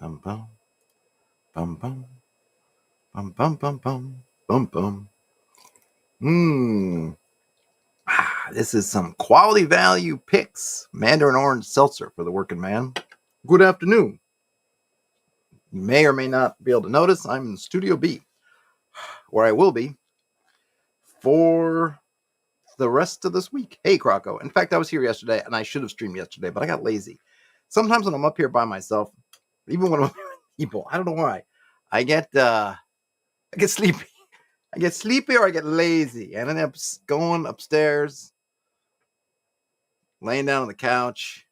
Bum bum bum bum bum bum bum bum bum bum. Mmm. This is some quality value picks. Mandarin orange seltzer for the working man. Good afternoon. You may or may not be able to notice I'm in Studio B, where I will be for the rest of this week. Hey, Croco. In fact, I was here yesterday, and I should have streamed yesterday, but I got lazy. Sometimes when I'm up here by myself, even when I'm with people, I don't know why, I get sleepy. I get sleepy or I get lazy, and I end up going upstairs, laying down on the couch,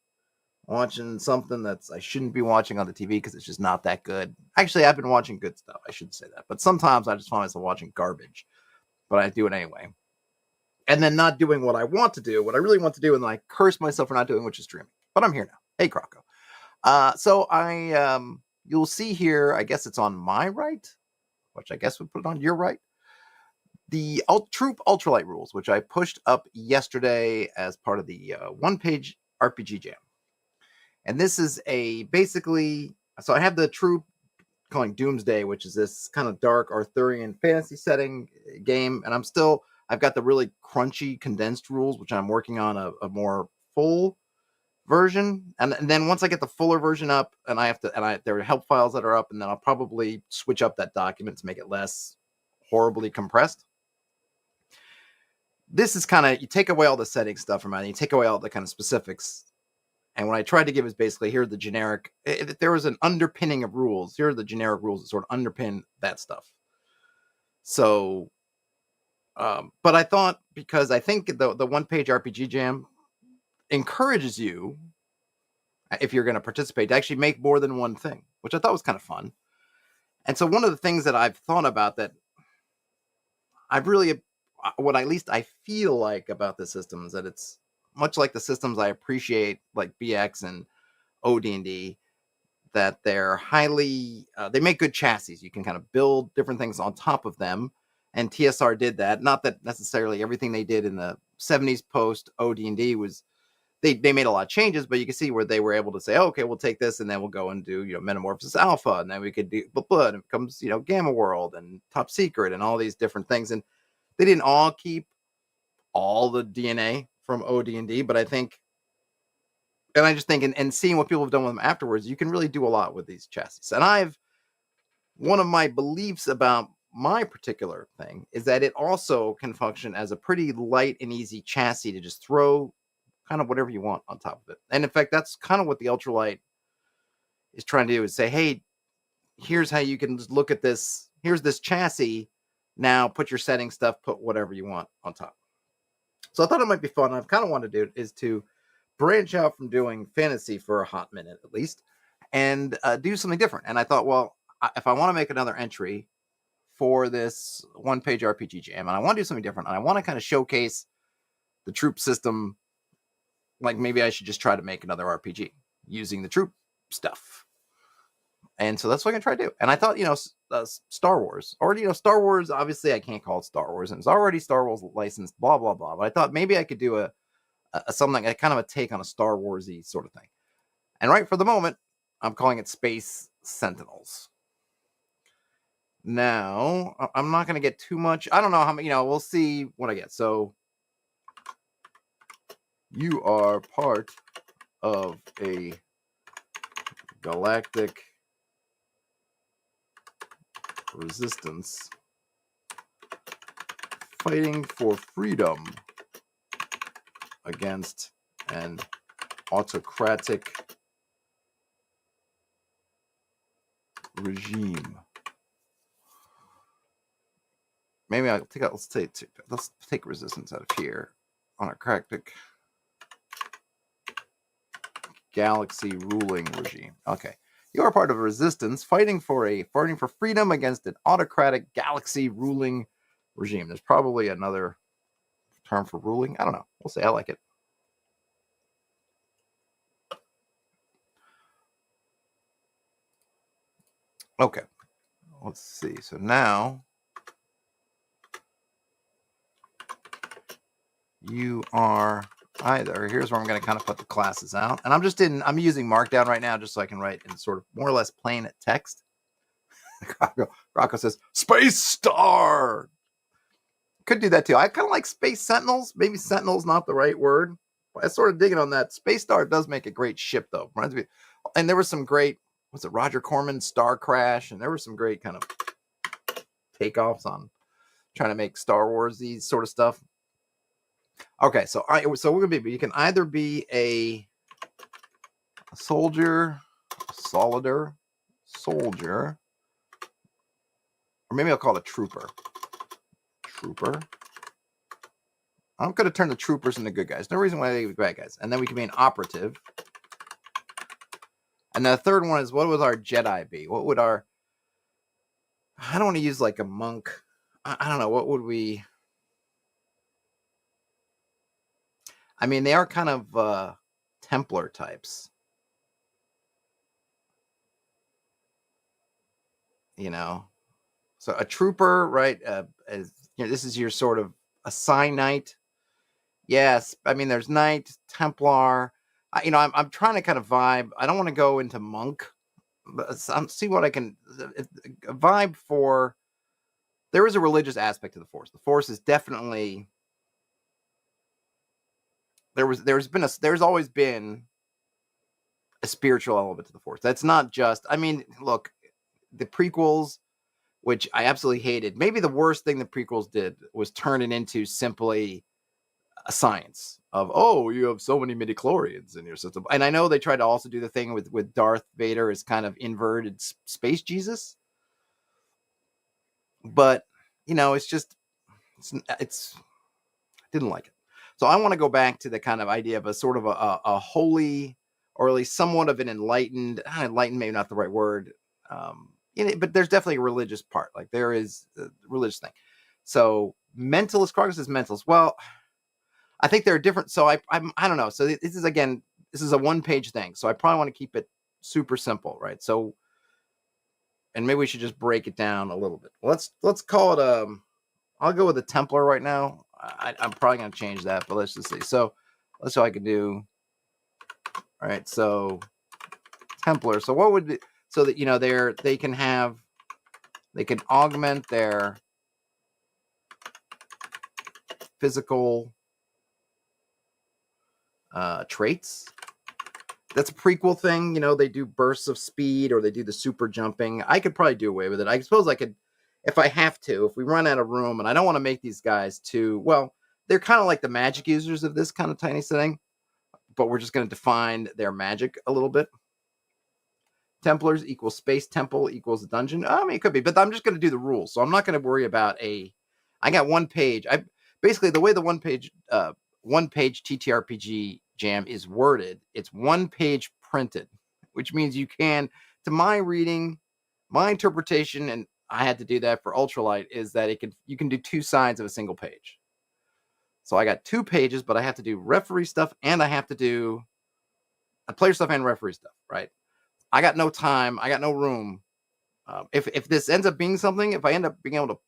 watching something that's I shouldn't be watching on the TV because it's just not that good. Actually, I've been watching good stuff. I shouldn't say that, but sometimes I just find myself watching garbage, but I do it anyway. And then not doing what I want to do, what I really want to do, and then I curse myself for not doing, which is streaming. But I'm here now. Hey, Croco. You'll see here, I guess it's on my right, which I guess would put it on your right, the Troupe Ultralight rules, which I pushed up yesterday as part of the one-page RPG Jam. And this is so I have the Troupe calling Doomsday, which is this kind of dark Arthurian fantasy setting game, and I've got the really crunchy condensed rules, which I'm working on a more full version, and then once I get the fuller version up, there are help files that are up, and then I'll probably switch up that document to make it less horribly compressed. This is kind of, you take away all the setting stuff from it, and you take away all the kind of specifics. And what I tried to give is basically, here are the generic, if there was an underpinning of rules, here are the generic rules that sort of underpin that stuff. So, but I thought, because I think the one-page RPG Jam encourages you, if you're going to participate, to actually make more than one thing, which I thought was kind of fun. And so one of the things that I've thought about that what at least I feel like about the system is that it's much like the systems I appreciate, like BX and OD&D, that they're they make good chassis. You can kind of build different things on top of them. And TSR did that. Not that necessarily everything they did in the 70s post OD&D was, they made a lot of changes, but you can see where they were able to say, oh, okay, we'll take this and then we'll go and do, Metamorphosis Alpha, and then we could do and it becomes, Gamma World and Top Secret and all these different things. And they didn't all keep all the DNA from OD&D, but I think, and I just think, and seeing what people have done with them afterwards, you can really do a lot with these chassis. And one of my beliefs about my particular thing is that it also can function as a pretty light and easy chassis to just throw kind of whatever you want on top of it. And in fact, that's kind of what the Ultralight is trying to do, is say, hey, here's how you can just look at this. Here's this chassis. Now put your setting stuff, put whatever you want on top. So I thought it might be fun. I've kind of wanted to do is to branch out from doing fantasy for a hot minute, at least, and do something different. And I thought, well, if I want to make another entry for this one-page RPG Jam, and I want to do something different, and I want to kind of showcase the Troupe system, like maybe I should just try to make another RPG using the Troupe stuff. And so that's what I'm going to try to do. And I thought, Star Wars, or, Star Wars, obviously I can't call it Star Wars, and it's already Star Wars licensed, blah, blah, blah. But I thought maybe I could do a something, kind of a take on a Star Wars-y sort of thing. And right for the moment, I'm calling it Space Sentinels. Now, I'm not going to get too much. I don't know how many, we'll see what I get. So, you are part of a galactic resistance fighting for freedom against an autocratic regime. Maybe let's take resistance out of here. Autocratic galaxy ruling regime. Okay. You are part of a resistance fighting for freedom against an autocratic galaxy ruling regime. There's probably another term for ruling. I don't know. We'll see. I like it. Okay. Let's see. So now you are either. Here's where I'm going to kind of put the classes out. And I'm using Markdown right now just so I can write in sort of more or less plain text. Rocco says, Space Star! Could do that too. I kind of like Space Sentinels. Maybe Sentinel's not the right word. But I sort of digging on that. Space Star does make a great ship, though. Reminds me. And there was some great, was it Roger Corman's Star Crash? And there were some great kind of takeoffs on trying to make Star Wars, these sort of stuff. Okay, so we're gonna be. You can either be a soldier, soldier, or maybe I'll call it a trooper. Trooper. I'm gonna turn the troopers into good guys. No reason why they would be bad guys. And then we can be an operative. And the third one is, what would our Jedi be? What would our? I don't want to use like a monk. I don't know. What would we? I mean, they are kind of Templar types. You know, so a trooper, right? This is your sort of a Psi Knight. Yes, I mean, there's Knight, Templar. I'm trying to kind of vibe. I don't want to go into monk, but see what I can vibe for. There is a religious aspect to the Force. The Force is definitely there's always been a spiritual element to the Force. That's not just. I mean, look, the prequels, which I absolutely hated. Maybe the worst thing the prequels did was turn it into simply a science of, oh, you have so many midichlorians in your system. And I know they tried to also do the thing with Darth Vader as kind of inverted space Jesus. But, it's just, it's I didn't like it. So I want to go back to the kind of idea of a sort of a holy, or at least somewhat of an enlightened maybe not the right word, but there's definitely a religious part. Like there is a religious thing. So mentalist, Crocus is mentalist. Well, I think there are different. So I don't know. So this is a 1-page thing. So I probably want to keep it super simple, right? So, and maybe we should just break it down a little bit. Let's call it I'll go with a Templar right now. I'm probably going to change that, but let's just see. So let's see what I can do. All right. So Templar. So what would be, so that, they can augment their physical traits. That's a prequel thing. They do bursts of speed, or they do the super jumping. I could probably do away with it. I suppose I could, if I have to, if we run out of room, and I don't want to make these guys too, well, they're kind of like the magic users of this kind of tiny setting, but we're just going to define their magic a little bit. Templars equals space temple equals dungeon. I mean, it could be, but I'm just going to do the rules. So I'm not going to worry about I got 1 page. Basically the way the 1-page TTRPG jam is worded, it's 1 page printed, which means you can, to my reading, my interpretation, and I had to do that for Ultralight, is that you can do 2 sides of a single page. So I got 2 pages, but I have to do referee stuff, and I have to do player stuff and referee stuff, right? I got no time. I got no room. If this ends up being something, if I end up being able to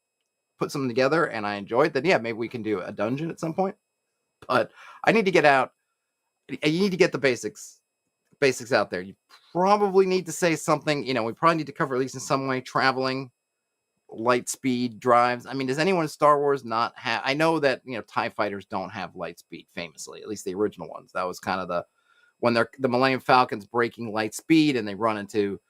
put something together and I enjoy it, then yeah, maybe we can do a dungeon at some point. But I need to get out. You need to get the basics out there. You probably need to say something. We probably need to cover, at least in some way, traveling, light speed drives. I mean, does anyone in Star Wars not have? I know that TIE fighters don't have light speed, famously, at least the original ones. That was kind of when the Millennium Falcon's breaking light speed and they run into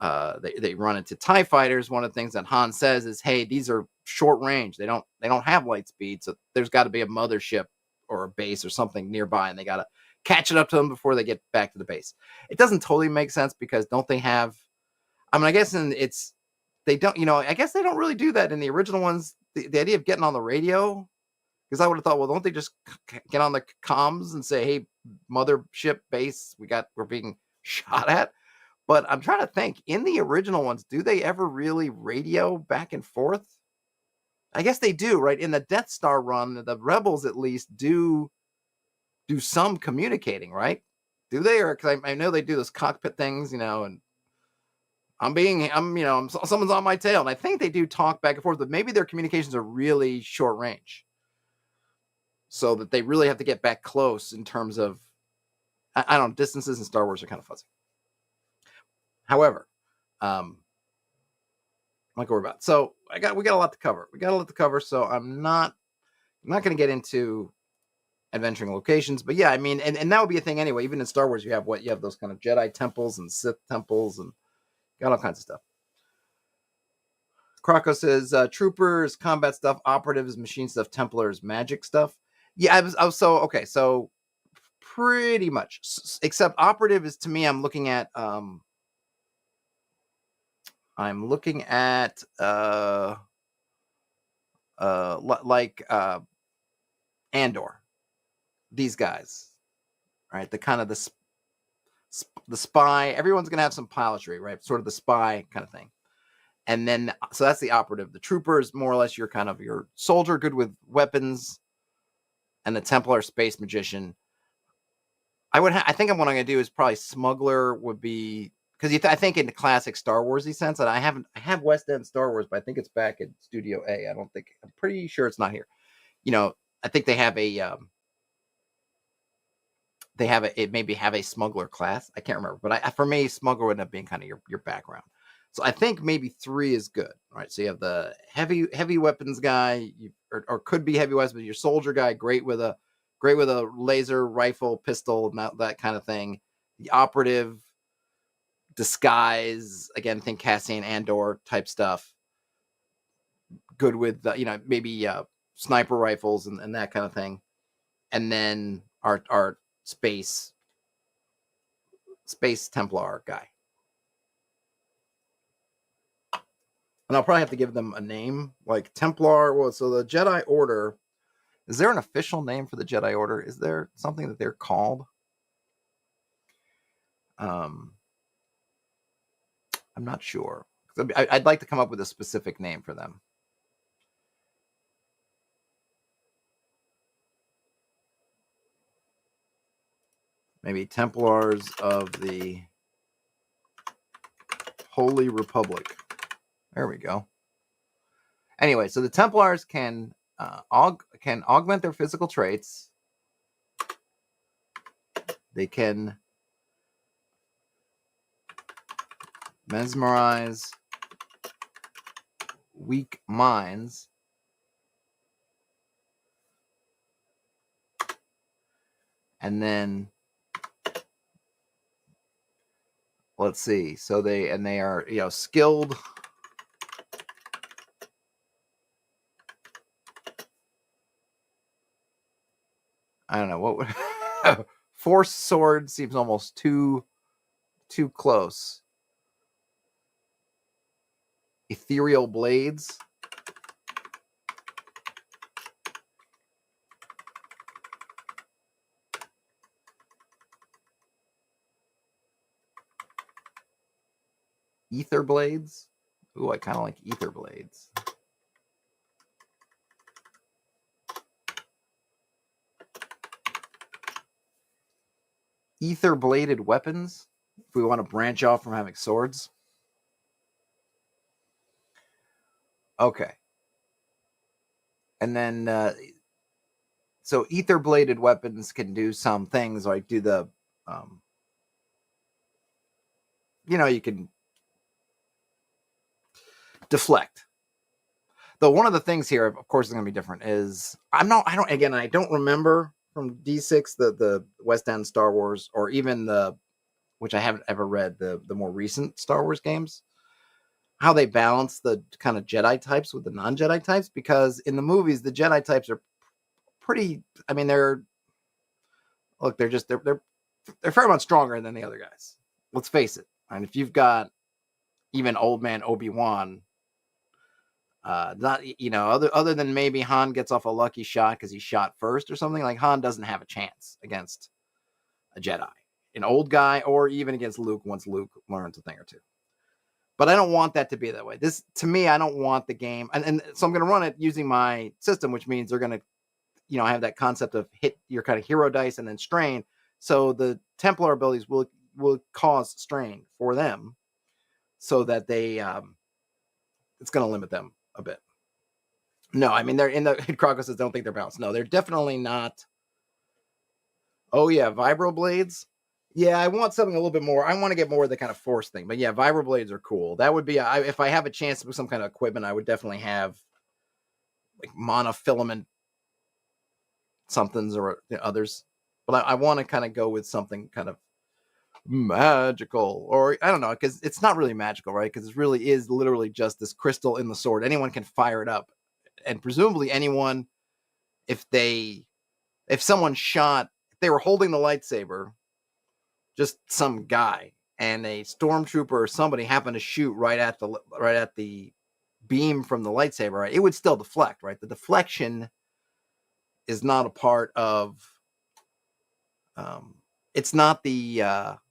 they run into TIE fighters. One of the things that Han says is, hey, these are short range. They don't have light speed, so there's got to be a mothership or a base or something nearby, and they got to catch it up to them before they get back to the base. It doesn't totally make sense, because don't they have, I mean, I guess they don't, I guess they don't really do that in the original ones. The idea of getting on the radio, because I would have thought, well, don't they just get on the comms and say, hey, mothership base, we're being shot at? But I'm trying to think, in the original ones, do they ever really radio back and forth? I guess they do, right? In the Death Star run, the Rebels at least do some communicating, right? Do they? Or because I know they do those cockpit things, and someone's on my tail, and I think they do talk back and forth, but maybe their communications are really short range. so that they really have to get back close in terms of, I don't know, distances in Star Wars are kind of fuzzy. However, like we're about. So we got a lot to cover. So I'm not going to get into adventuring locations, but yeah, I mean, and that would be a thing anyway. Even in Star Wars, you have those kind of Jedi temples and Sith temples, and got all kinds of stuff. Krako says troopers, combat stuff, operatives, machine stuff, Templars, magic stuff. Yeah, I was so okay. So pretty much, except operative is, to me, I'm looking at like Andor, these guys, right? The kind of the spy. Everyone's gonna have some pilotry, right? Sort of the spy kind of thing. And then, so that's the operative. The trooper is more or less your kind of your soldier, good with weapons, and the Templar space magician. I think what I'm going to do is probably smuggler would be, because I think in the classic Star Warsy sense, and I have West End Star Wars, but I think it's back at Studio A. I'm pretty sure it's not here. I think they have it maybe have a smuggler class. I can't remember, but for me, smuggler would end up being kind of your background. So I think maybe 3 is good, right? So you have the heavy weapons guy, or could be heavy weapons, but your soldier guy, great with a laser rifle, pistol, that kind of thing. The operative, disguise, again, think Cassian Andor type stuff. Good with maybe sniper rifles and that kind of thing. And then our space Templar guy. And I'll probably have to give them a name, like Templar. Well, so the Jedi Order, is there an official name for the Jedi Order? Is there something that they're called? I'm not sure. I'd like to come up with a specific name for them. Maybe Templars of the Holy Republic. There we go. Anyway, so the Templars can augment their physical traits. They can mesmerize weak minds. And then let's see. So they are, skilled. I don't know what would Force sword seems almost too close. Ethereal blades. Ether blades. Ooh, I kind of like ether blades. Ether bladed weapons. If we want to branch off from having swords. Okay. And then, so ether bladed weapons can do some things, like do the, you can deflect. Though one of the things here, of course, is going to be different. Is I don't remember from D6 the West End Star Wars, or even which I haven't ever read, the more recent Star Wars games, how they balance the kind of Jedi types with the non-Jedi types, because in the movies the Jedi types are pretty, I mean, they're fair amount stronger than the other guys. Let's face it. And if you've got even old man Obi-Wan, not, other than maybe Han gets off a lucky shot because he shot first or something, like Han doesn't have a chance against a Jedi, an old guy, or even against Luke once Luke learns a thing or two. But I don't want that to be that way. This, to me, I don't want the game, and so I'm going to run it using my system, which means they're going to, have that concept of hit your kind of hero dice and then strain. So the Templar abilities will cause strain for them, so that they it's going to limit them a bit. No, I mean, they're in the Croco says don't think they're balanced. No, they're definitely not. Oh yeah, vibroblades. Yeah, I want something a little bit more. I want to get more of the kind of force thing. But yeah, vibroblades are cool. That would be if I have a chance with some kind of equipment, I would definitely have like monofilament somethings or others. But I want to kind of go with something kind of magical, or I don't know, because it's not really magical, right? Because it really is literally just this crystal in the sword. Anyone can fire it up, and presumably anyone, if someone shot, if they were holding the lightsaber, just some guy, and a stormtrooper or somebody happened to shoot right at the beam from the lightsaber, right, it would still deflect, right? The deflection is not a part of. It's not the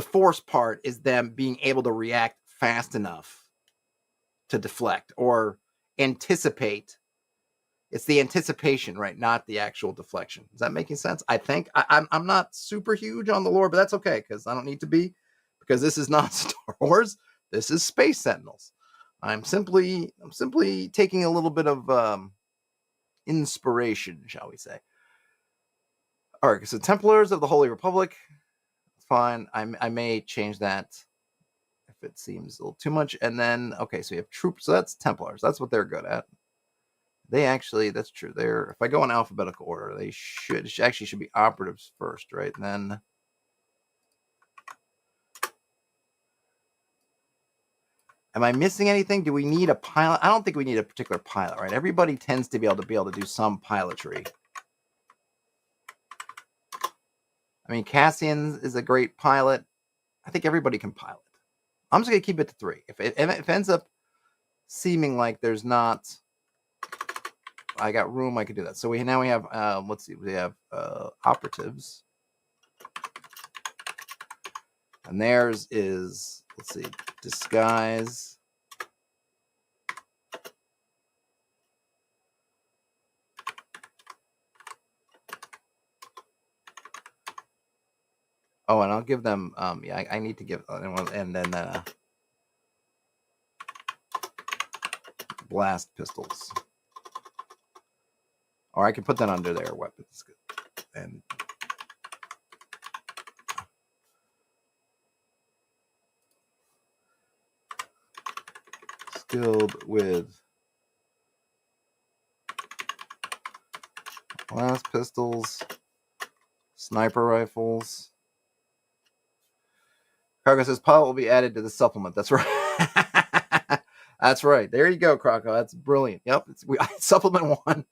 force part is them being able to react fast enough to deflect or anticipate. It's the anticipation, right? Not the actual deflection. Is that making sense? I think I'm not super huge on the lore, but that's okay because I don't need to be, because this is not Star Wars. This is Space Sentinels. I'm simply taking a little bit of inspiration, shall we say? All right, so Templars of the Holy Republic. Fine. I may change that if it seems a little too much. And then, okay, so you have Troupe. So that's Templars. That's what they're good at. They actually, that's true. If I go in alphabetical order, they should be operatives first, right? And then, am I missing anything? Do we need a pilot? I don't think we need a particular pilot, right? Everybody tends to be able to do some pilotry. I mean, Cassian is a great pilot. I think everybody can pilot. I'm just going to keep it to 3. If it ends up seeming like there's not, I got room, I could do that. So we have, let's see, we have operatives. And theirs is, let's see, disguise. Oh, and I'll give them, yeah, I need to give, and then blast pistols. Or I can put that under their weapons. And skilled with blast pistols, sniper rifles. Croco says pilot will be added to the supplement. That's right. That's right. There you go, Croco. That's brilliant. Yep. Supplement 1,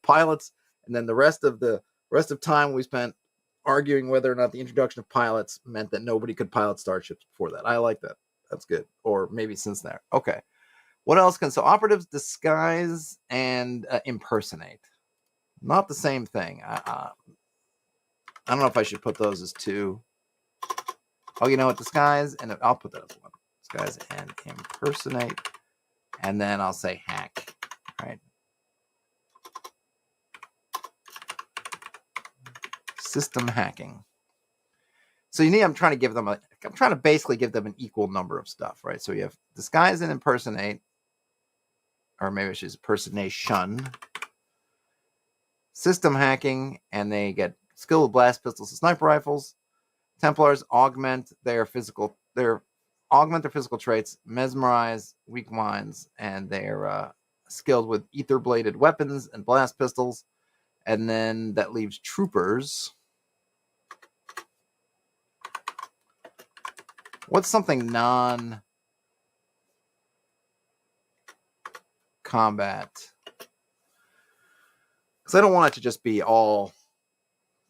pilots, and then the rest of time we spent arguing whether or not the introduction of pilots meant that nobody could pilot starships before that. I like that. That's good. Or maybe since there. Okay. What else so operatives disguise and impersonate? Not the same thing. I don't know if I should put those as 2. Oh, you know what? Disguise, and I'll put that as 1. Disguise and impersonate, and then I'll say hack. Right. System hacking. So I'm trying to basically give them an equal number of stuff, right? So you have disguise and impersonate, or maybe it's just impersonation. System hacking, and they get skill with blast pistols and sniper rifles. Templars augment their physical traits, mesmerize, weak minds, and they're skilled with ether bladed weapons and blast pistols. And then that leaves troopers. What's something non-combat? Because I don't want it to just be all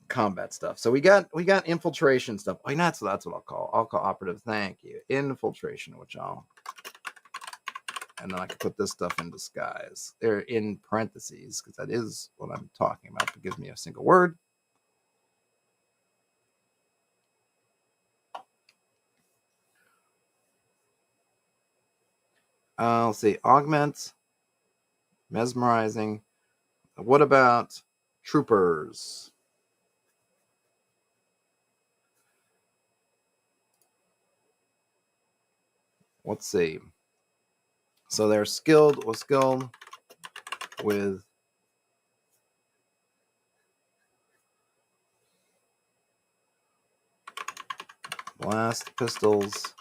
combat stuff. So we got infiltration stuff. Oh, that's what I'll call operative. Thank you. Infiltration, and then I can put this stuff in disguise. They're in parentheses because that is what I'm talking about. It gives me a single word. I'll see. Augment. Mesmerizing. What about troopers? Let's see. So they're skilled. with blast pistols,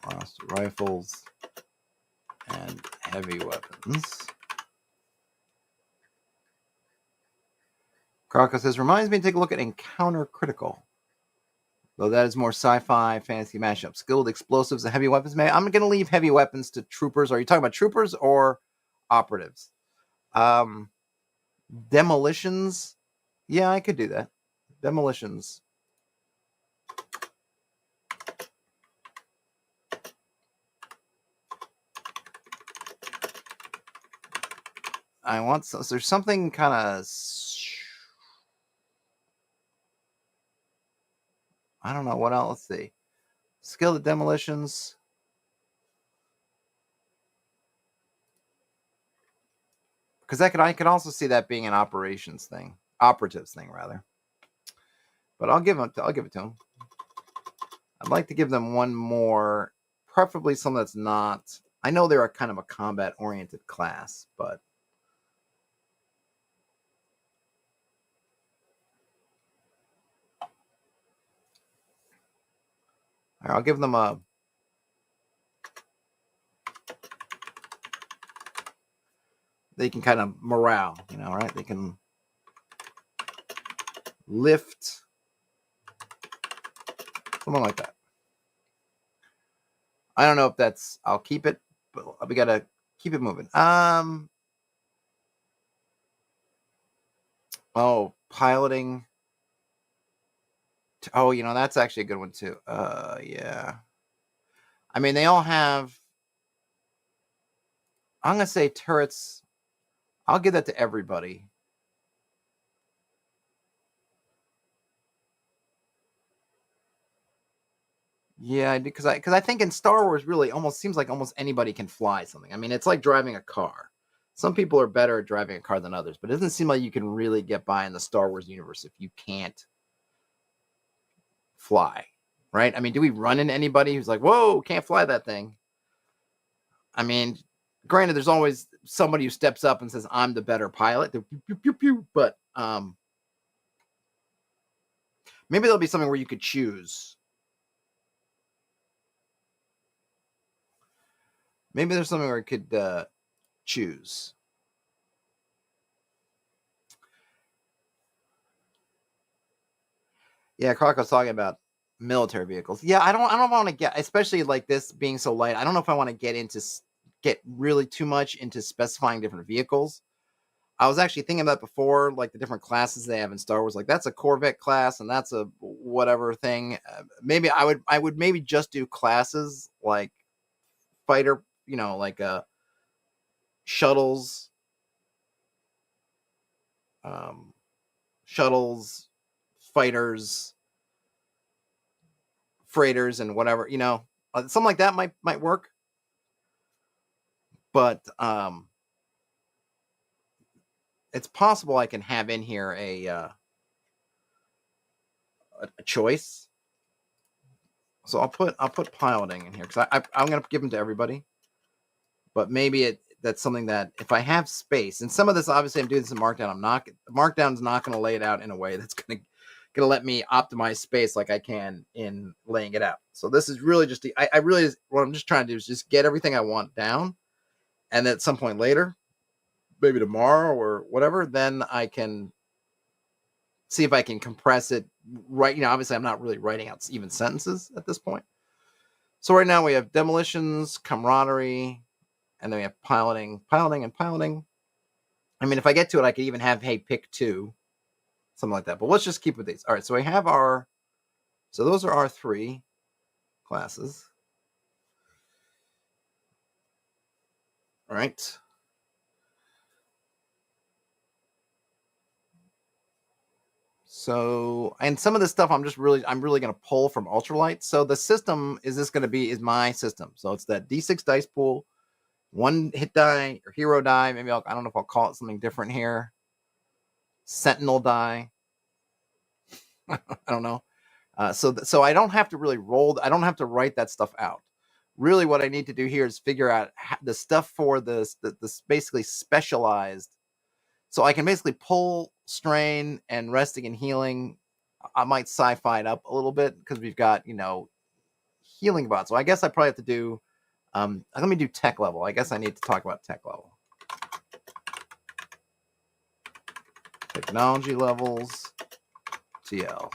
blast rifles, and heavy weapons. Kraka says, reminds me to take a look at Encounter Critical. Though that is more sci-fi, fantasy mashup. Skilled explosives and heavy weapons. I'm going to leave heavy weapons to troopers. Are you talking about troopers or operatives? Demolitions. Yeah, I could do that. Demolitions. I want so there's something kind of, I don't know what else. Let's see. Skilled demolitions. Because I could also see that being an operatives thing, rather. But I'll give it to them. I'd like to give them one more, preferably something that's not. I know they're a kind of a combat-oriented class, but I'll give them a. They can kind of morale, right? They can lift, something like that. I don't know if that's. I'll keep it, but we gotta keep it moving. Oh, piloting. Oh, that's actually a good one too. Yeah. I mean, they all have. I'm gonna say turrets. I'll give that to everybody. Yeah, because I think in Star Wars, really, almost seems like almost anybody can fly something. I mean, it's like driving a car. Some people are better at driving a car than others, but it doesn't seem like you can really get by in the Star Wars universe if you can't fly, right? I mean, do we run into anybody who's like, whoa, can't fly that thing? I mean, granted, there's always somebody who steps up and says, I'm the better pilot. But maybe there'll be something where you could choose. Maybe there's something where you could choose. Yeah, Crocco's talking about military vehicles. Yeah, I don't want to get, especially like this being so light. I don't know if I want to get really too much into specifying different vehicles. I was actually thinking about before, like the different classes they have in Star Wars. Like that's a Corvette class, and that's a whatever thing. Maybe I would maybe just do classes like fighter, like shuttles, shuttles, fighters, freighters, and whatever. Something like that might work. But it's possible I can have in here a choice. So I'll put piloting in here because I'm going to give them to everybody. But maybe that's something that if I have space, and some of this obviously I'm doing this in Markdown. Markdown's not going to lay it out in a way that's going to let me optimize space like I can in laying it out. So this is really just I really, what I'm just trying to do is just get everything I want down, and then at some point later, maybe tomorrow or whatever, then I can see if I can compress it right. Obviously I'm not really writing out even sentences at this point. So right now we have demolitions, camaraderie, and then we have piloting. I mean, if I get to it, I could even have, hey, pick 2, something like that. But let's just keep with these. All right, so we have so those are our 3 classes. All right. So, and some of this stuff I'm really going to pull from Ultralight. So the system is my system. So it's that D6 dice pool, 1 hit die or hero die. Maybe I don't know if I'll call it something different here. Sentinel die. I don't know. So I don't have to really roll. I don't have to write that stuff out. really what I need to do here is figure out the stuff for this basically specialized. So I can basically pull strain and resting and healing. I might sci-fi it up a little bit because we've got, healing bots. So I guess I probably have to do, let me do tech level. I guess I need to talk about tech level. Technology levels, TL.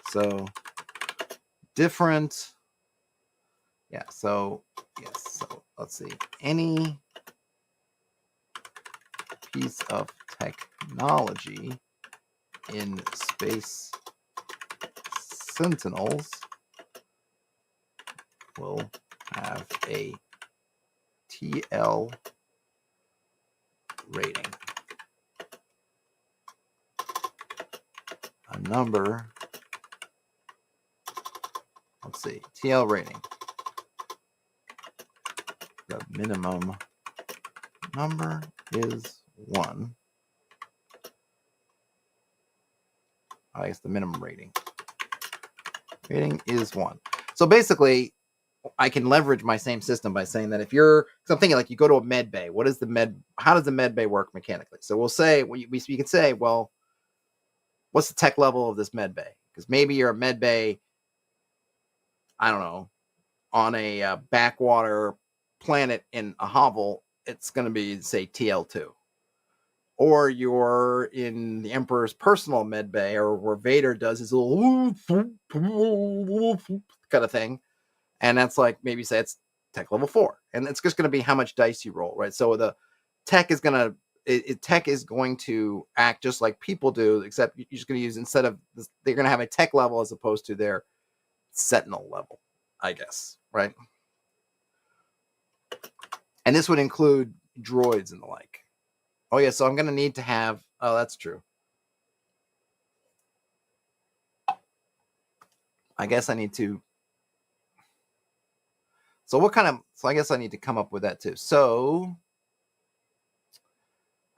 So different. Yeah, so yes, so let's see. Any piece of technology in Space Sentinels will have a TL rating. A number, let's see, TL rating. The minimum number is 1. I guess the minimum rating. Rating is 1. So basically, I can leverage my same system by saying that if you're, because I'm thinking like you go to a med bay, how does the med bay work mechanically? So we'll say, we can say, well, what's the tech level of this med bay? Because maybe you're a med bay, I don't know, on a backwater planet in a hovel, it's going to be, say, TL2. Or you're in the Emperor's personal med bay, or where Vader does his little kind of thing. And that's like, maybe say it's tech level 4. And it's just going to be how much dice you roll, right? So the tech is going to act just like people do, except you're just going to use, instead of this, they're going to have a tech level as opposed to their sentinel level, I guess, right? And this would include droids and the like. Oh yeah, so I'm going to need to have, oh, that's true. I guess I need to, so I guess I need to come up with that too. So,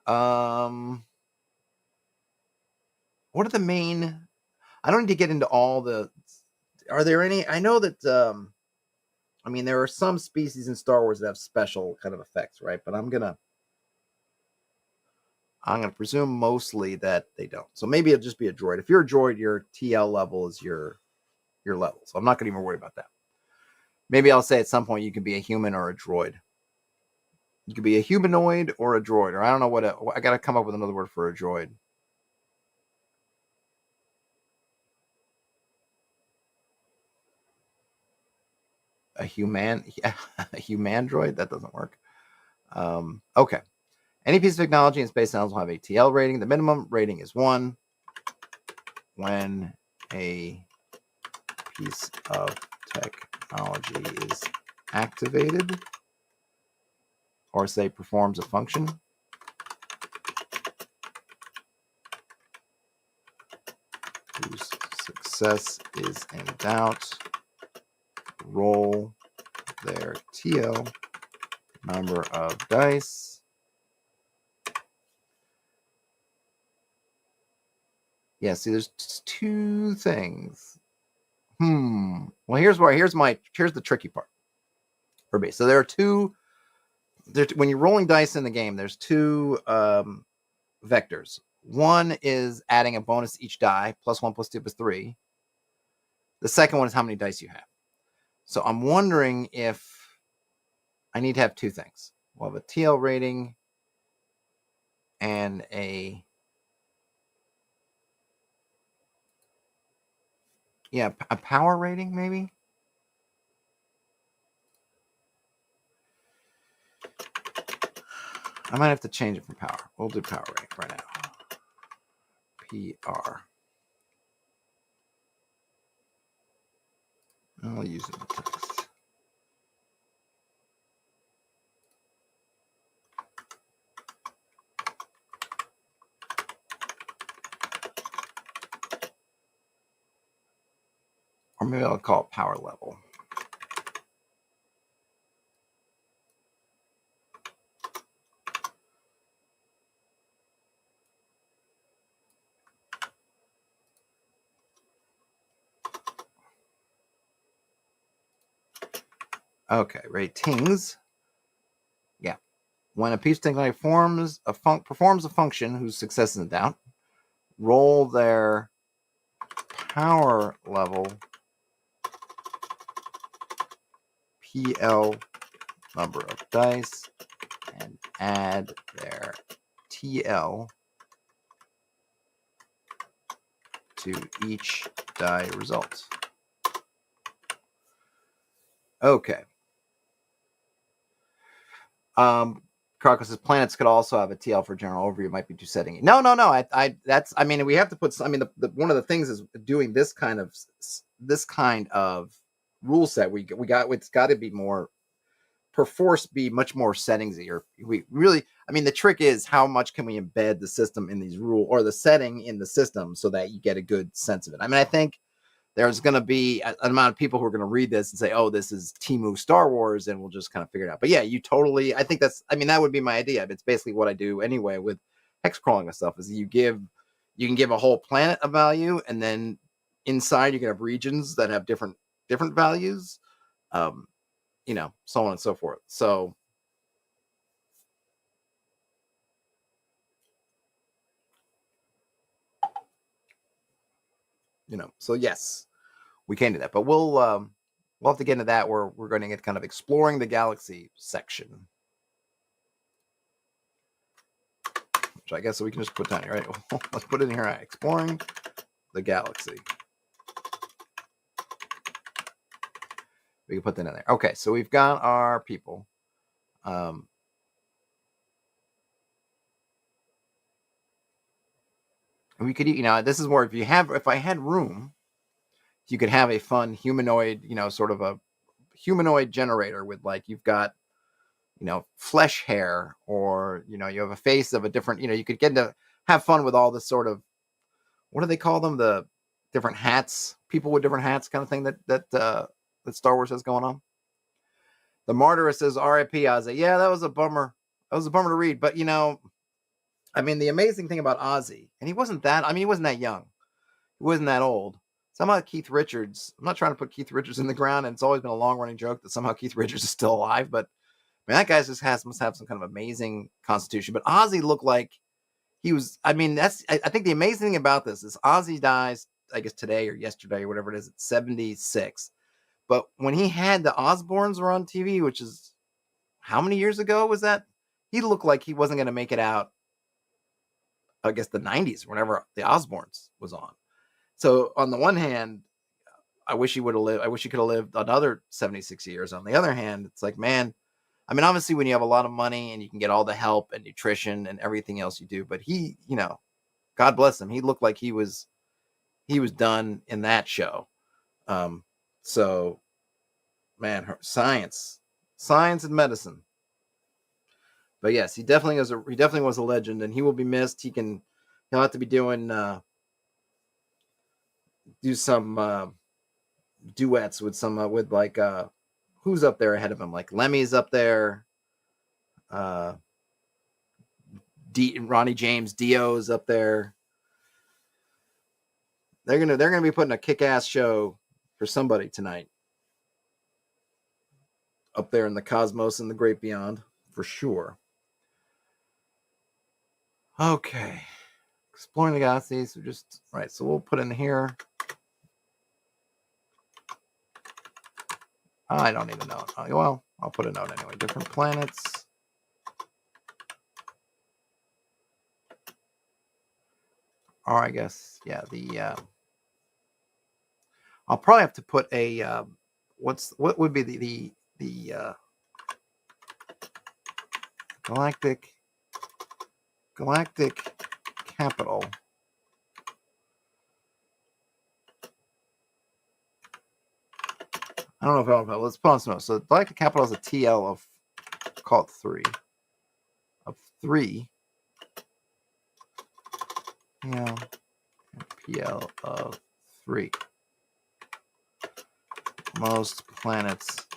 what are the main, I don't need to get into all the, are there any, I know that, I mean, there are some species in Star Wars that have special kind of effects, right? But I'm gonna presume mostly that they don't. So maybe it'll just be a droid. If you're a droid, your TL level is your level. So I'm not gonna even worry about that. Maybe I'll say at some point you can be a human or a droid. You could be a humanoid or a droid, or I don't know I gotta come up with another word for a droid. A human droid? That doesn't work. Okay. Any piece of technology in Space Sentinels will have a TL rating. The minimum rating is 1. When a piece of technology is activated, or say performs a function, whose success is in doubt, roll their TL number of dice. Yeah, see, there's 2 things. Well, here's the tricky part for me. So there are 2. When you're rolling dice in the game, there's 2 vectors. One is adding a bonus to each die, +1, +2, +3. The second one is how many dice you have. So I'm wondering if I need to have 2 things. We'll have a TL rating and a power rating, maybe. I might have to change it from power. We'll do power rating right now. PR. I'll use it in text. Or maybe I'll call it power level. Okay, ratings. Yeah. When a piece of technology performs a function whose success is in doubt, roll their power level PL number of dice and add their TL to each die result. Okay. Crocus's planets could also have a TL for general overview. It might be too setting. No. I mean, we have to put. I mean, one of the things is doing this kind of rule set. We got. It's got to be more perforce be much more settingsy, or we really. I mean, the trick is how much can we embed the system in these rule or the setting in the system so that you get a good sense of it. I mean, I think there's going to be an amount of people who are going to read this and say, oh, this is Temu Star Wars, and we'll just kind of figure it out. But yeah, I think that would be my idea. It's basically what I do anyway with hex crawling and stuff is you can give a whole planet a value, and then inside you can have regions that have different values, so on and so forth. So, so yes, we can do that, but we'll have to get into that where we're going to get kind of exploring the galaxy section, which I guess we can just put down here, right? Let's put it in here, right? Exploring the galaxy. We can put that in there. Okay, so we've got our people. And we could, this is where if I had room, you could have a fun humanoid, sort of a humanoid generator with you've got, flesh hair, or, you have a face of a different, you could get to have fun with all this sort of, what do they call them? The different hats, people with different hats kind of thing that Star Wars has going on. The Martyr says R.I.P. Ozzy. Yeah, that was a bummer. That was a bummer to read. But, I mean, the amazing thing about Ozzy, and he wasn't that young. He wasn't that old. Somehow Keith Richards, I'm not trying to put Keith Richards in the ground, and it's always been a long-running joke that somehow Keith Richards is still alive, but that guy just must have some kind of amazing constitution. But Ozzy looked like he was, I think the amazing thing about this is Ozzy dies, I guess today or yesterday or whatever it is, at 76. But when he had the Osbournes were on TV, which is, how many years ago was that? He looked like he wasn't going to make it out, I guess, the 90s, whenever the Osbournes was on. So on the one hand, I wish he would have lived. I wish he could have lived another 76 years. On the other hand, it's like, man, I mean, obviously when you have a lot of money and you can get all the help and nutrition and everything else you do, but he, God bless him. He looked like he was done in that show. So, man, science and medicine. But yes, he definitely was a legend, and he will be missed. He'll have to be do some duets with some with who's up there ahead of him, like Lemmy's up there, Ronnie James Dio's up there. They're gonna be putting a kick-ass show for somebody tonight up there in the cosmos and the great beyond, for sure. Okay, exploring the galaxy. So so we'll put in here. I don't even know. Well, I'll put a note anyway. Different planets. Or I guess, yeah, I'll probably have to put a, what would be the galactic capital. I don't know if let's put on some notes. So galactic capital is a TL of, call it 3. Of 3. Yeah. PL of 3. Most planets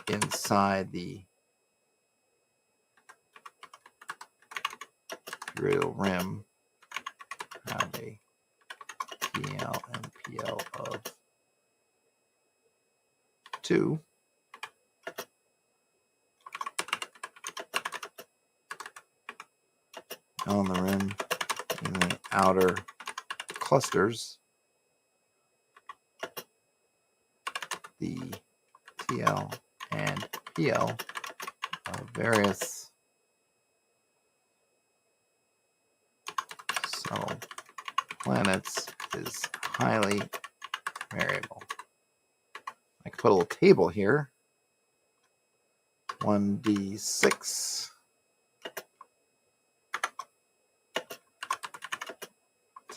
inside the Imperial Rim have a PL and PL of 2. On the rim in the outer clusters, the TL and PL of various subtle planets is highly variable. I can put a little table here. 1d6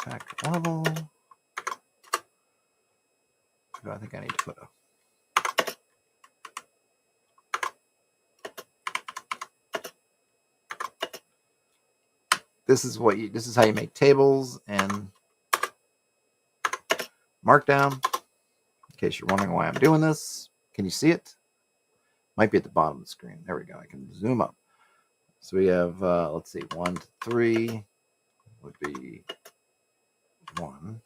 tech level. I think I need to put a this is how you make tables and Markdown. In case you're wondering why I'm doing this, can you see it? Might be at the bottom of the screen. There we go. I can zoom up. So we have let's see, 1 to 3 would be 1.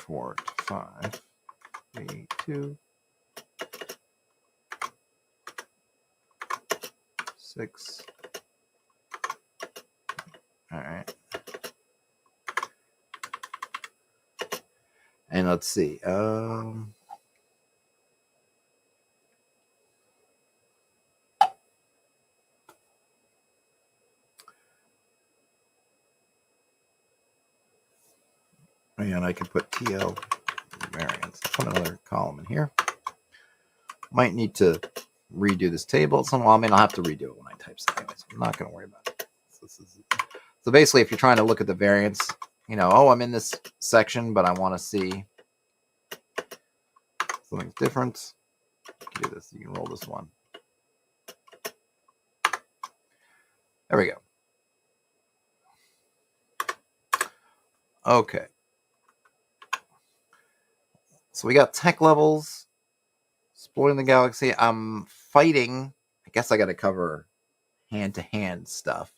4 to 5, 3, 2, 6. All right. And let's see. And I can put TL variance. Put another column in here. Might need to redo this table. I mean, I'll have to redo it when I type it anyway, so I'm not going to worry about it. So basically, if you're trying to look at the variance, oh, I'm in this section, but I want to see something different. You can do this. You can roll this one. There we go. Okay. So we got tech levels, exploring the galaxy. I'm fighting. I guess I got to cover hand-to-hand stuff.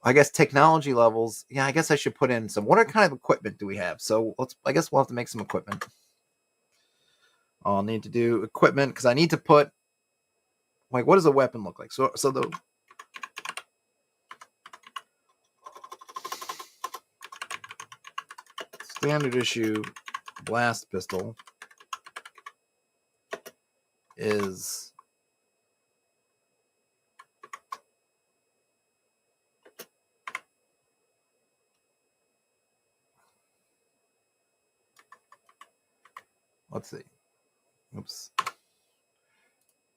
I guess technology levels. Yeah, I guess I should put in some. What kind of equipment do we have? So I guess we'll have to make some equipment. I'll need to do equipment because I need to put, like, what does a weapon look like? So the standard issue blast pistol is let's see. Oops. All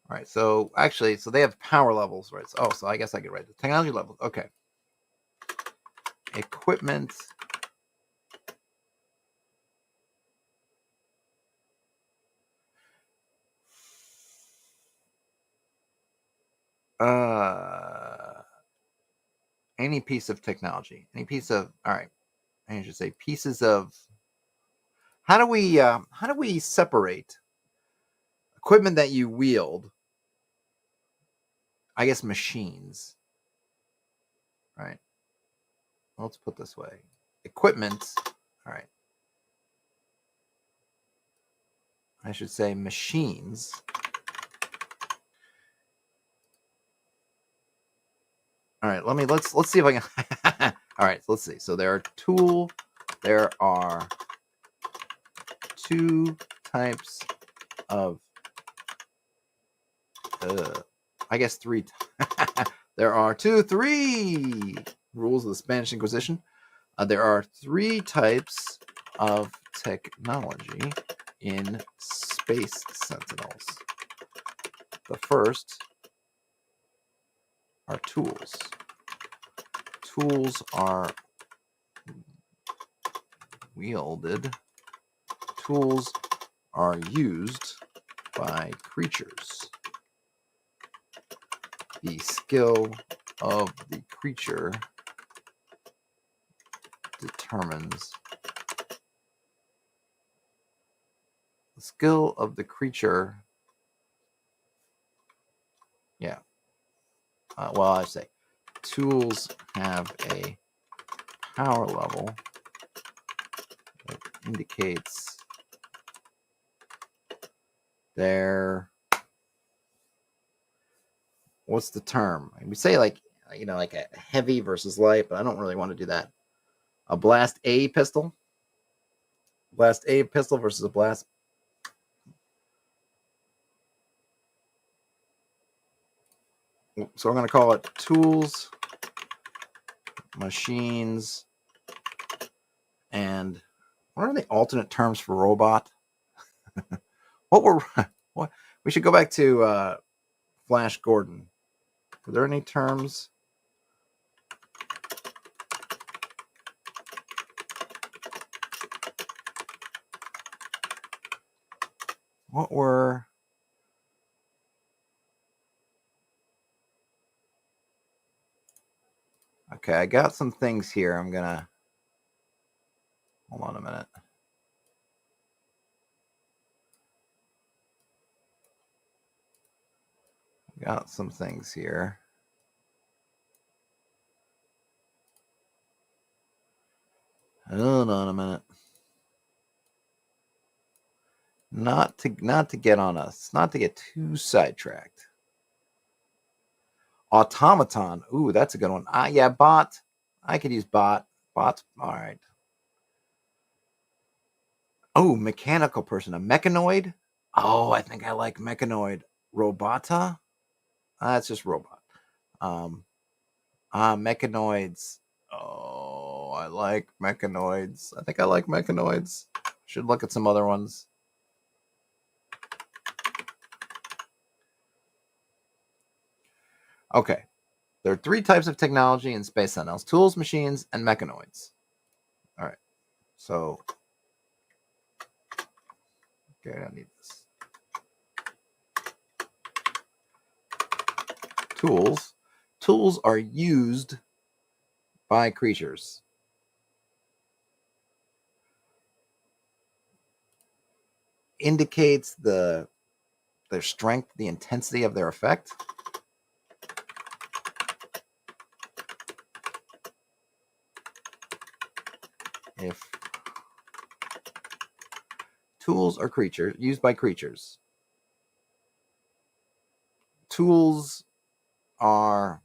right, so actually, they have power levels, right? So I guess I could write the technology levels. Okay. Equipment. Any piece of technology, any piece of, all right, I should say pieces of. How do we separate equipment that you wield? I guess machines, right? Let's put it this way. Equipment, all right. I should say machines. All right, let's see if I can. All right, so let's see. So there are 2 types of I guess 3 there are 3 rules of the Spanish Inquisition. There are 3 types of technology in Space Sentinels. The first are tools. Tools are wielded. Tools are used by creatures. The skill of the creature determines the skill of the creature. Yeah. Well, I say tools have a power level indicates their, what's the term? We say like, like a heavy versus light, but I don't really want to do that. A blast A pistol. Blast A pistol versus a blast. So we're going to call it tools, machines, and what are the alternate terms for robot? What we should go back to Flash Gordon. Are there any terms? What were... Okay, I got some things here. I'm gonna... Hold on a minute. Got some things here. Hold on a minute. Not to get on us. Not to get too sidetracked. Automaton. Ooh, that's a good one. Yeah, bot. I could use bot. Bot's all right. Oh, mechanical person. A mechanoid. Oh, I think I like mechanoid. Robota. That's just robot. Mechanoids. Oh, I like mechanoids. I think I like mechanoids. Should look at some other ones. Okay. There are 3 types of technology in Space Sentinels: tools, machines, and mechanoids. All right. So, okay, I don't need this. Tools. Tools are used by creatures. Indicates their strength, the intensity of their effect. If tools are creatures used by creatures, tools are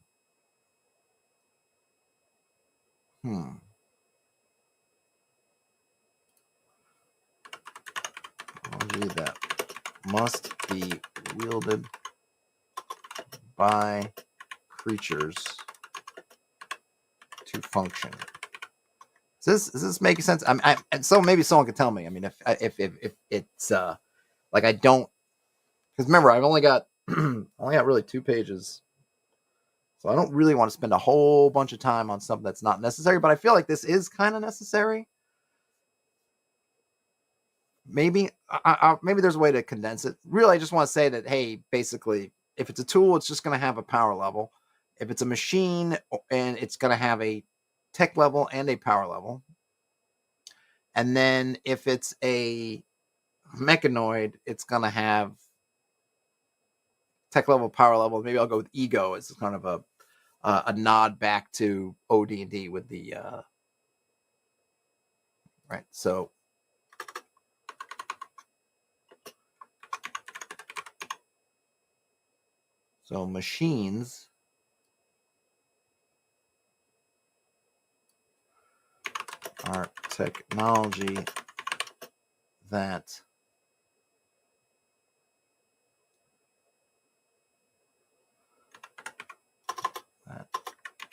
technology that must be wielded by creatures to function. Is this making sense? And so maybe someone could tell me. I mean, if it's like I don't, because remember I've only got really 2 pages, so I don't really want to spend a whole bunch of time on something that's not necessary. But I feel like this is kind of necessary. Maybe maybe there's a way to condense it. Really, I just want to say that, hey, basically, if it's a tool, it's just going to have a power level. If it's a machine, and it's going to have a tech level and a power level. And then if it's a mechanoid, it's going to have tech level, power level. Maybe I'll go with ego as kind of a nod back to OD&D with the right. So machines are technology that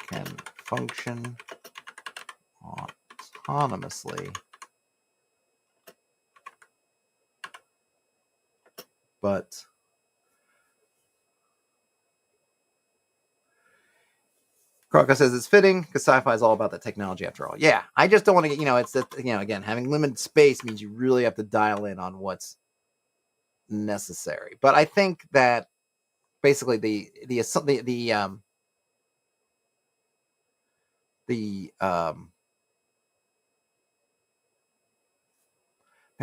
can function autonomously, but Kraka says it's fitting because sci-fi is all about the technology after all. Yeah, I just don't want to get, it's that, again, having limited space means you really have to dial in on what's necessary. But I think that basically maybe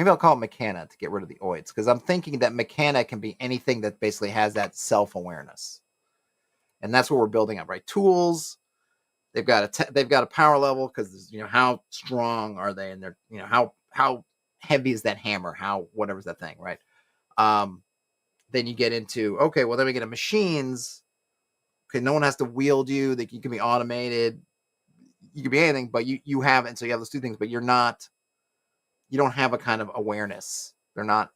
I'll call it Mechana to get rid of the oids, because I'm thinking that Mechana can be anything that basically has that self-awareness, and that's what we're building up, right? Tools, they've got a power level because how strong are they, and they're how heavy is that hammer? How, whatever's that thing, right? Then you get into, okay, well, then we get into machines. Okay, no one has to wield you. You can be automated. You can be anything, but you have, and so you have those two things, but you don't have a kind of awareness. They're not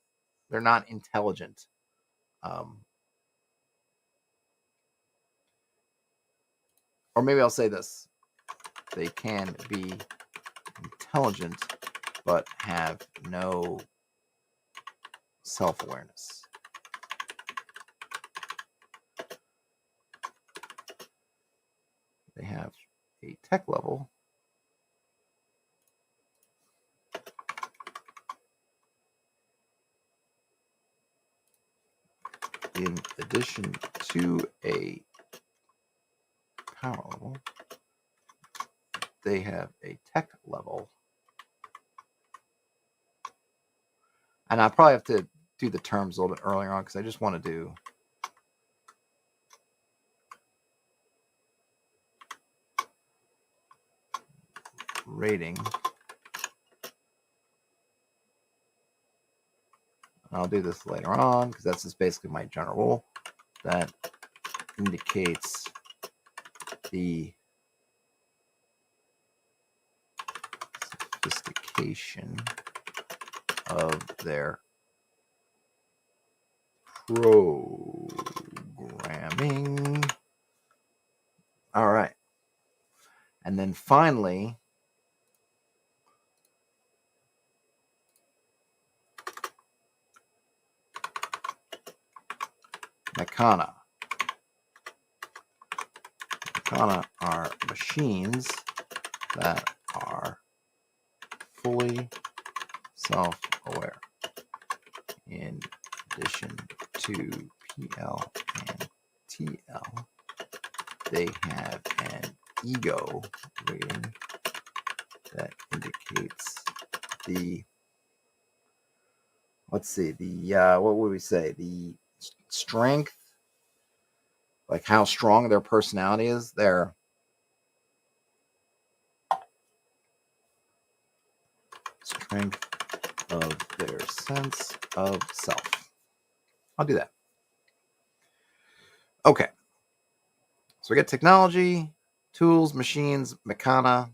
intelligent. Or maybe I'll say this: they can be intelligent, but have no self-awareness. They have a tech level, in addition to a power level. They have a tech level. And I probably have to do the terms a little bit earlier on because I just want to do rating. I'll do this later on because that's just basically my general rule that indicates the sophistication of their programming. All right. And then finally, Mechana. Mechana are machines that are fully self-aware. In addition to PL and TL, they have an ego rating that indicates the, let's see, the, what would we say? The strength, like how strong their personality is, their strength of their sense of self. I'll do that. Okay. So we got technology, tools, machines, Mechana.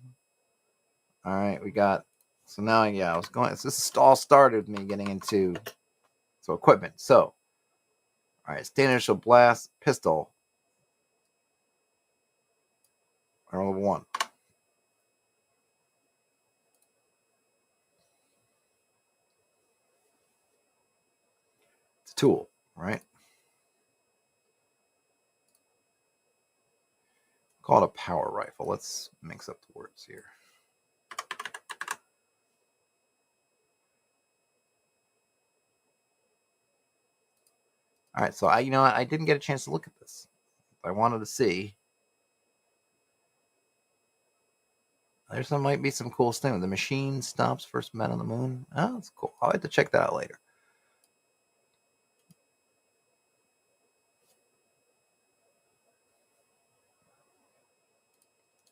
All right, we got, so now, yeah, I was going, so this all started with me getting into, so equipment. So, all right, standard initial blast pistol. Level 1. It's a tool, right? Call it a power rifle. Let's mix up the words here. All right, so I didn't get a chance to look at this. I wanted to see. Might be some cool stuff. The machine stops first met on the moon. Oh, that's cool. I'll have to check that out later.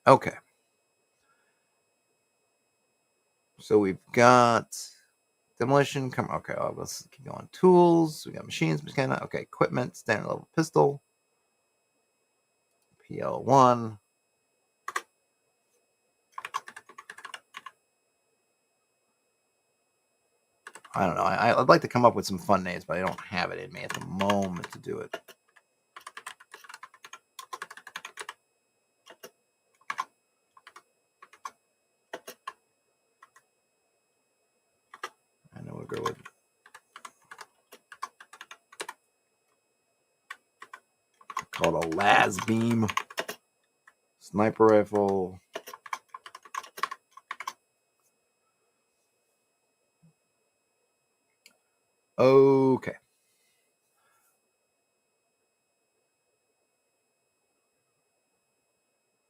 Okay. So we've got demolition. Okay, let's keep going. Tools. We got machines. Okay, equipment. Standard level pistol. PL1. I don't know. I'd like to come up with some fun names, but I don't have it in me at the moment to do it. I know we'll go with called a las beam, sniper rifle. Okay.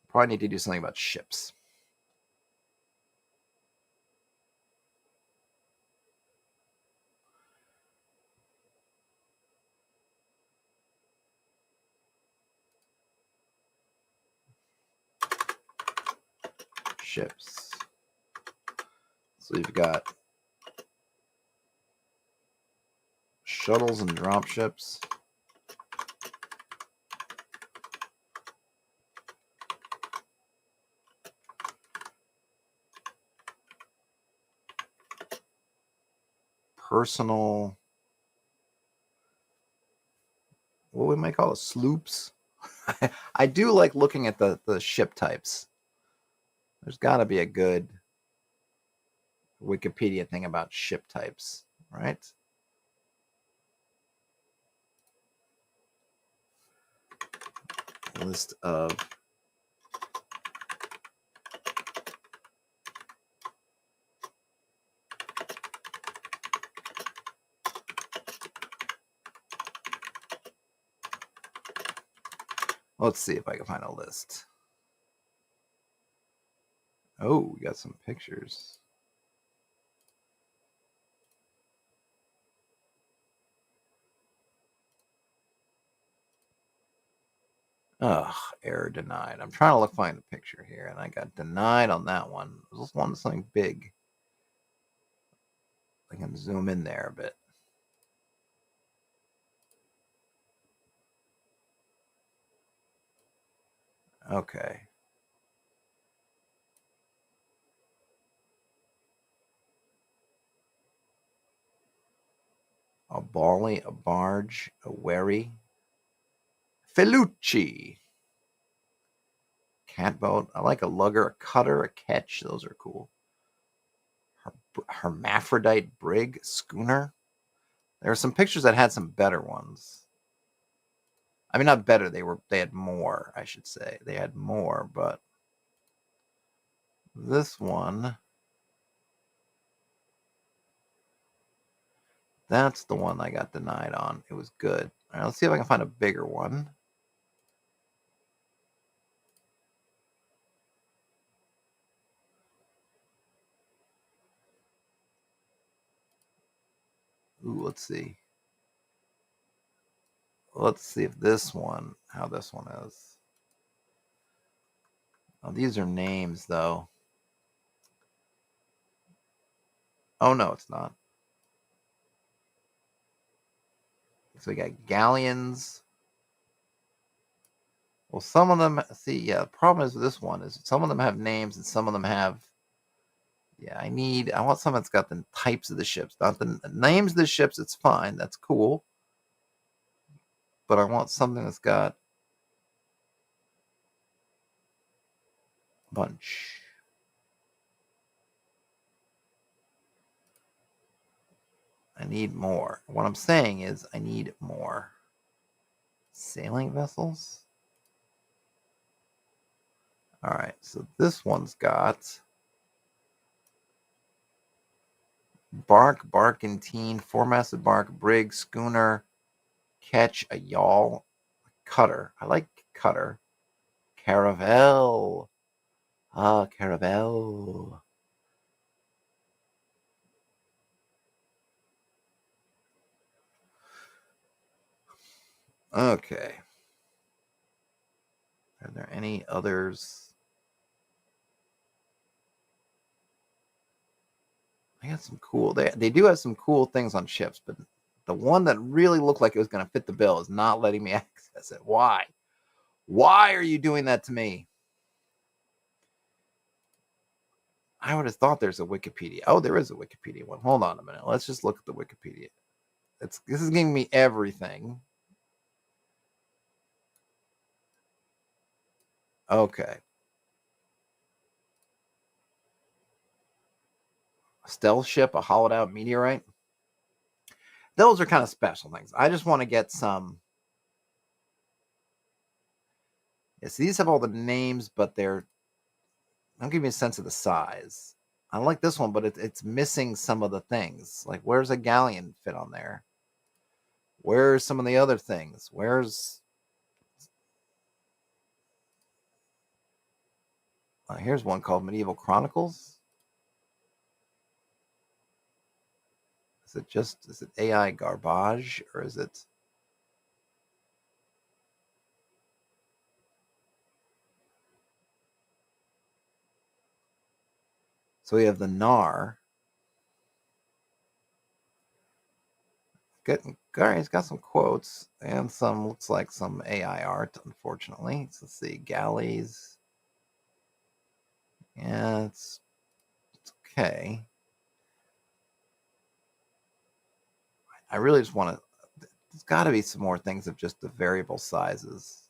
Probably need to do something about ships. Ships. So you've got Shuttles and dropships. Personal, what we might call it, sloops. I do like looking at the ship types. There's got to be a good Wikipedia thing about ship types, right? List of let's see if I can find a list. Oh, we got some pictures. Ugh, error denied. I'm trying to find a picture here, and I got denied on that one. I just wanted something big. I can zoom in there a bit. Okay. A barley, a barge, a wherry. Felucci. Catboat. I like a lugger, a cutter, a ketch. Those are cool. Hermaphrodite brig, schooner. There were some pictures that had some better ones. I mean, not better. They had more, I should say. They had more, but this one, that's the one I got denied on. It was good. All right, let's see if I can find a bigger one. Ooh, let's see. Let's see if this one, how this one is. Oh, these are names, though. Oh, no, it's not. So we got galleons. Well, some of them, see, yeah, the problem is with this one is some of them have names and some of them have, yeah, I want something that's got the types of the ships, not the names of the ships. It's fine. That's cool. But I want something that's got a bunch. I need more. What I'm saying is I need more. Sailing vessels? All right, so this one's got bark, barkentine, four-masted bark, brig, schooner, ketch, a yawl, cutter. I like cutter. Caravel. Ah, caravel. Okay. Are there any others? I got some cool. They do have some cool things on ships, but the one that really looked like it was going to fit the bill is not letting me access it. Why? Why are you doing that to me? I would have thought there's a Wikipedia. Oh, there is a Wikipedia one. Hold on a minute. Let's just look at the Wikipedia. This is giving me everything. Okay. A stealth ship, a hollowed out meteorite. Those are kind of special things. I just want to get some. Yes, these have all the names, but don't give me a sense of the size. I like this one, but it's missing some of the things. Like, where's a galleon fit on there? Where's some of the other things? Here's one called Medieval Chronicles. Is it AI garbage or is it? So we have the Nar. Getting All right, it's got some quotes and some looks like some AI art, unfortunately. So let's see, galleys. Yeah, it's okay. I really just want to. There's got to be some more things of just the variable sizes.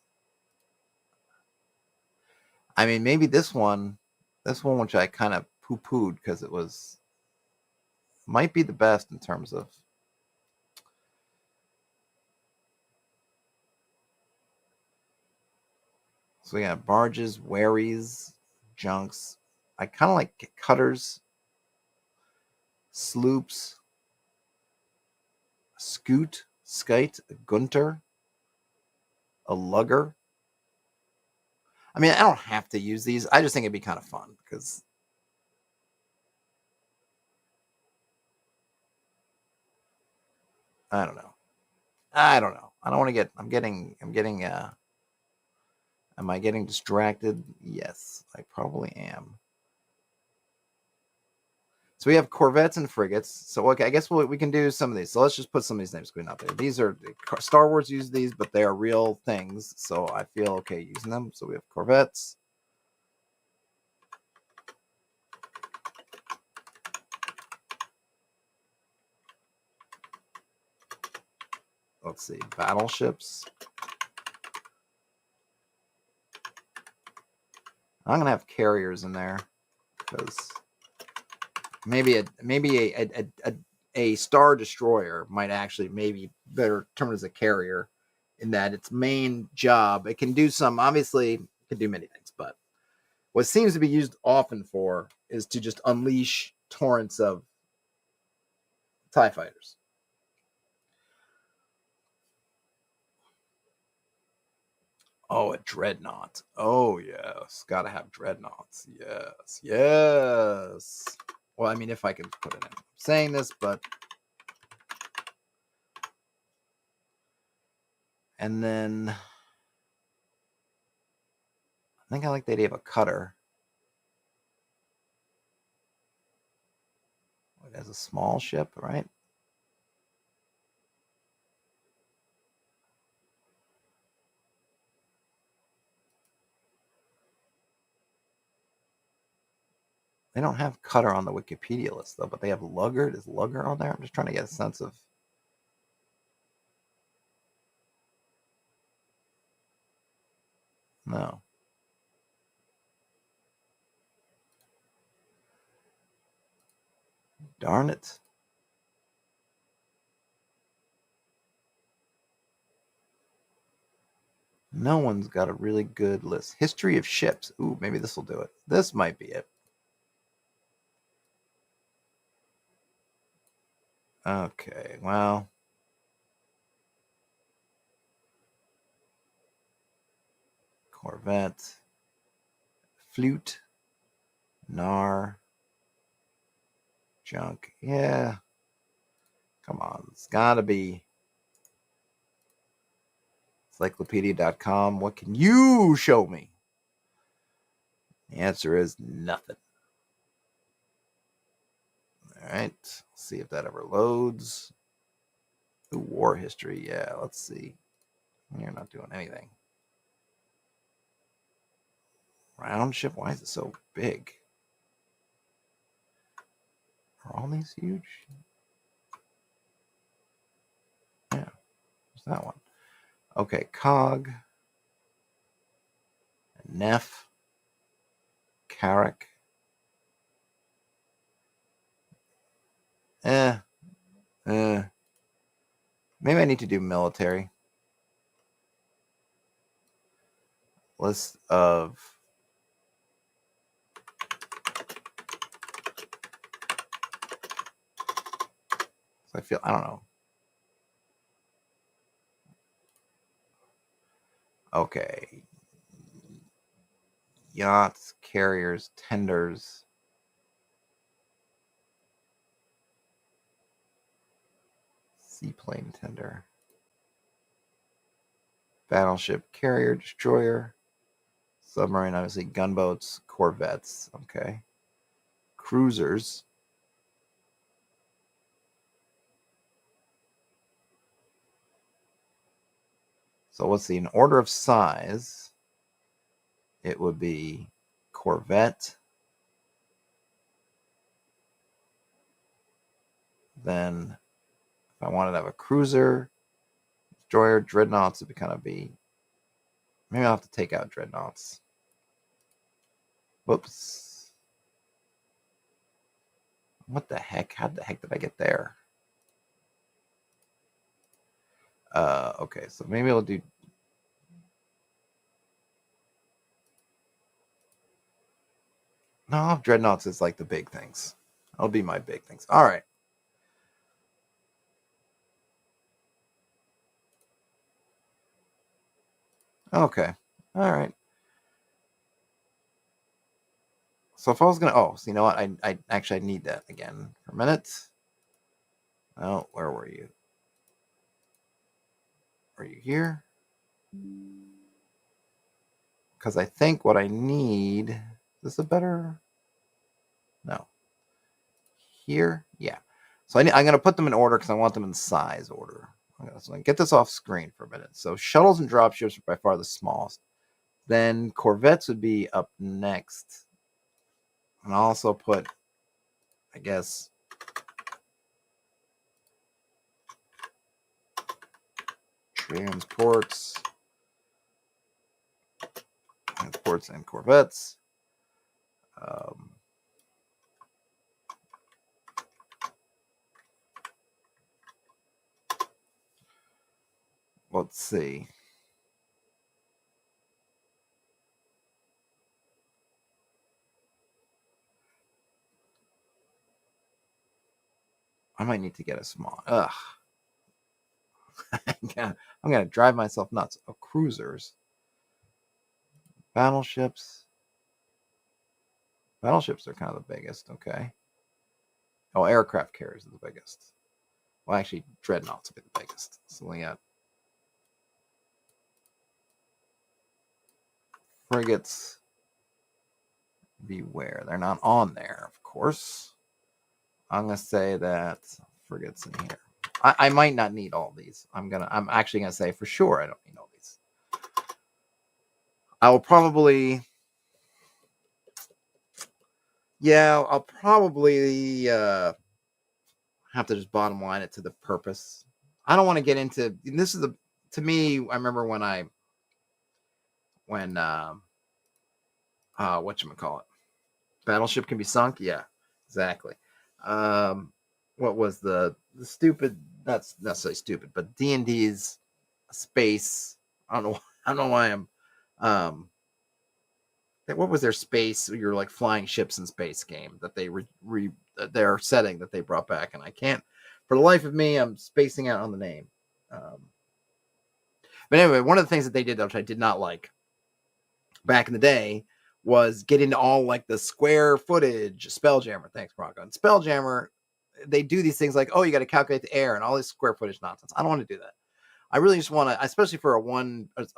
I mean, maybe this one, which I kind of poo-pooed because it was might be the best in terms of. So we got barges, wherries, junks. I kind of like cutters, sloops, scoot, skite, gunter, a lugger. I mean, I don't have to use these. I just think it'd be kind of fun because I don't know. I don't know. I don't want to get. I'm getting. Am I getting distracted? Yes, I probably am. So we have corvettes and frigates. So okay, I guess we can do some of these. So let's just put some of these names out there. These are Star Wars uses these, but they are real things. So I feel okay using them. So we have corvettes. Let's see, battleships. I'm gonna have carriers in there because maybe a star destroyer might actually maybe better termed as a carrier in that its main job, it can do some, obviously it can do many things, but what seems to be used often for is to just unleash torrents of TIE fighters. Oh, a dreadnought. Oh yes, gotta have dreadnoughts. Yes, yes. Well, I mean, if I can put it in. I'm saying this, but and then I think I like the idea of a cutter. It has a small ship, right? They don't have cutter on the Wikipedia list though, but they have lugger. Is lugger on there? I'm just trying to get a sense of. No. Darn it. No one's got a really good list. History of ships. Ooh, maybe this will do it. This might be it. Okay, well. Corvette. Flute. Nar. Junk. Yeah. Come on. It's gotta be encyclopedia.com. What can you show me? The answer is nothing. All right. Let's see if that ever loads. Ooh, war history. Yeah, let's see. You're not doing anything. Round ship? Why is it so big? Are all these huge? Yeah. What's that one? Okay, Cog. Neff. Carrick. Eh. Eh. Maybe I need to do military. List of. I feel, I don't know. Okay. Yachts, carriers, tenders. Seaplane tender. Battleship, carrier, destroyer. Submarine, obviously, gunboats, corvettes. Okay. Cruisers. So let's see, in order of size, it would be Corvette, then if I wanted to have a cruiser, destroyer, dreadnoughts would kind of be, maybe I'll have to take out dreadnoughts. Whoops. What the heck? How the heck did I get there? Okay, so maybe I'll do. No, dreadnoughts is like the big things. That'll be my big things. All right. Okay. All right. So if I was gonna, oh, so you know what? I actually need that again for a minute. Oh, where were you? Are you here? Because I think what I need, is this a better? No. Here? Yeah. So I'm going to put them in order because I want them in size order. So I can get this off screen for a minute. So shuttles and dropships are by far the smallest. Then corvettes would be up next. And I'll also put, I guess, transports and corvettes. Let's see. I might need to get a small. Ugh. I'm gonna drive myself nuts. Oh, cruisers, battleships. Battleships are kind of the biggest. Okay. Oh, aircraft carriers are the biggest. Well, actually, dreadnoughts will be the biggest. So we got frigates. Beware, they're not on there, of course. I'm gonna say that frigates in here. I might not need all these. I'm actually gonna say for sure I don't need all these. I will probably, yeah, I'll probably have to just bottom line it to the purpose. I don't want to get into this. Is the to me. I remember when whatchamacallit, battleship can be sunk. Yeah, exactly. What was the stupid? That's necessarily stupid, but D&D's space. I don't know. I don't know why I'm. What was their space? You're like flying ships in space game that they their setting that they brought back, and I can't for the life of me. I'm spacing out on the name. But anyway, one of the things that they did, which I did not like back in the day, was get into all like the square footage. Spelljammer, thanks, Bronco. And Spelljammer, they do these things like, oh, you got to calculate the air and all this square footage nonsense. I don't want to do that. I really just want to, especially for a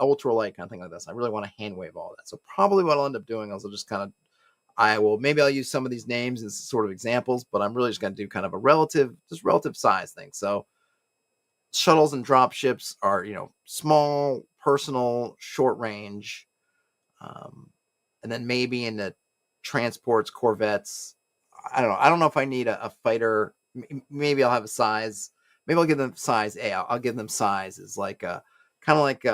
ultra light kind of thing like this, I really want to hand wave all that. So probably what I'll end up doing is I'll just kind of, maybe I'll use some of these names as sort of examples, but I'm really just going to do kind of a relative size thing. So shuttles and drop ships are, small, personal, short range. And then maybe in the transports, corvettes, I don't know. I don't know if I need a fighter. Maybe I'll have a size. Maybe I'll give them size A. I'll give them size as like a kind of like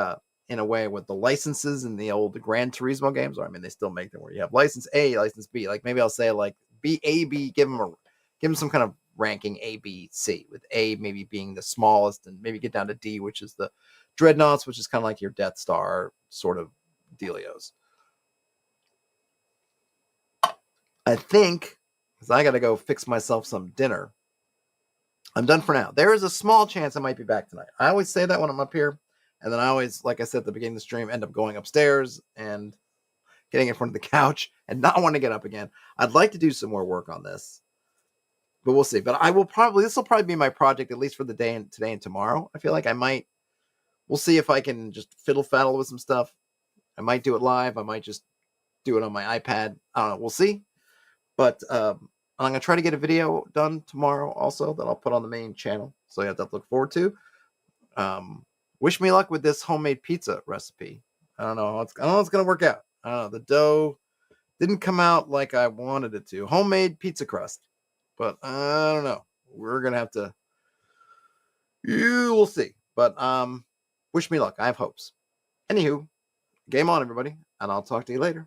in a way with the licenses in the old Gran Turismo games. Or I mean, they still make them where you have license A, license B. Like maybe I'll say like B, A, B. Give them some kind of ranking A, B, C. With A maybe being the smallest, and maybe get down to D, which is the dreadnoughts, which is kind of like your Death Star sort of dealios. I think, because I got to go fix myself some dinner, I'm done for now. There is a small chance I might be back tonight. I always say that when I'm up here. And then I always, like I said at the beginning of the stream, end up going upstairs and getting in front of the couch and not want to get up again. I'd like to do some more work on this, but we'll see. But this will probably be my project, at least for the day and today and tomorrow. I feel like we'll see if I can just fiddle faddle with some stuff. I might do it live. I might just do it on my iPad. I don't know. We'll see. But I'm going to try to get a video done tomorrow also that I'll put on the main channel. So you have that to look forward to. Wish me luck with this homemade pizza recipe. I don't know how it's going to work out. I don't know. The dough didn't come out like I wanted it to. Homemade pizza crust. But I don't know. We're going to have to, you will see. But wish me luck. I have hopes. Anywho, game on, everybody. And I'll talk to you later.